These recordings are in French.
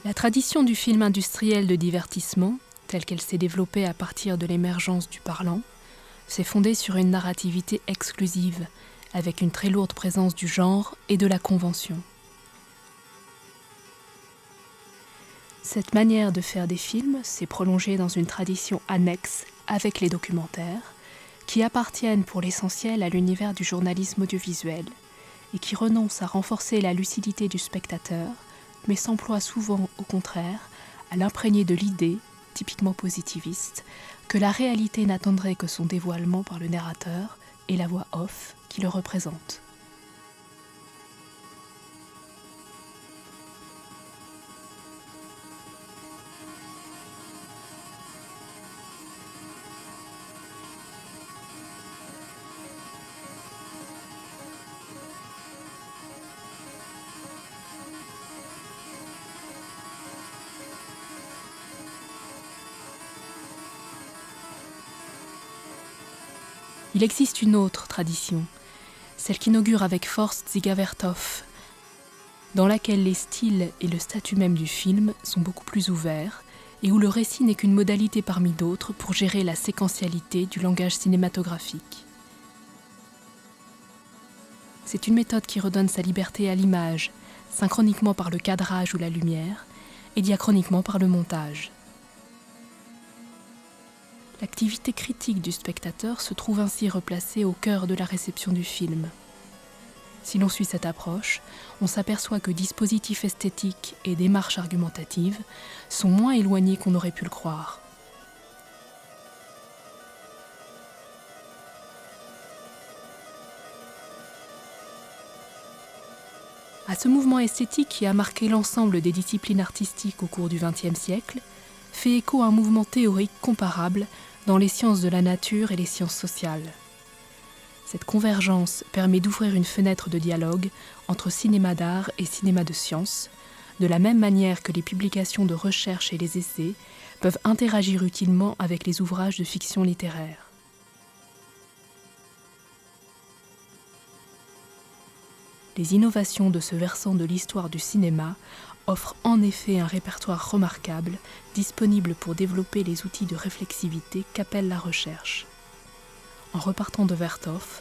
La tradition du film industriel de divertissement, telle qu'elle s'est développée à partir de l'émergence du parlant, s'est fondée sur une narrativité exclusive, avec une très lourde présence du genre et de la convention. Cette manière de faire des films s'est prolongée dans une tradition annexe avec les documentaires, qui appartiennent pour l'essentiel à l'univers du journalisme audiovisuel et qui renoncent à renforcer la lucidité du spectateur, mais s'emploient souvent, au contraire, à l'imprégner de l'idée, typiquement positiviste, que la réalité n'attendrait que son dévoilement par le narrateur et la voix off qui le représente. Il existe une autre tradition, celle qu'inaugure avec force Dziga Vertov, dans laquelle les styles et le statut même du film sont beaucoup plus ouverts et où le récit n'est qu'une modalité parmi d'autres pour gérer la séquentialité du langage cinématographique. C'est une méthode qui redonne sa liberté à l'image, synchroniquement par le cadrage ou la lumière, et diachroniquement par le montage. L'activité critique du spectateur se trouve ainsi replacée au cœur de la réception du film. Si l'on suit cette approche, on s'aperçoit que dispositifs esthétiques et démarches argumentatives sont moins éloignés qu'on aurait pu le croire. À ce mouvement esthétique qui a marqué l'ensemble des disciplines artistiques au cours du XXe siècle, fait écho un mouvement théorique comparable dans les sciences de la nature et les sciences sociales. Cette convergence permet d'ouvrir une fenêtre de dialogue entre cinéma d'art et cinéma de science, de la même manière que les publications de recherche et les essais peuvent interagir utilement avec les ouvrages de fiction littéraire. Les innovations de ce versant de l'histoire du cinéma offrent en effet un répertoire remarquable, disponible pour développer les outils de réflexivité qu'appelle la recherche. En repartant de Vertov,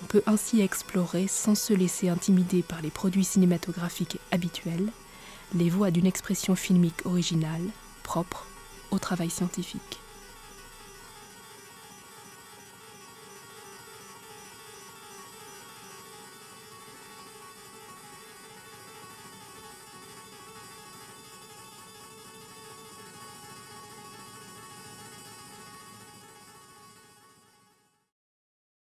on peut ainsi explorer, sans se laisser intimider par les produits cinématographiques habituels, les voies d'une expression filmique originale, propre au travail scientifique.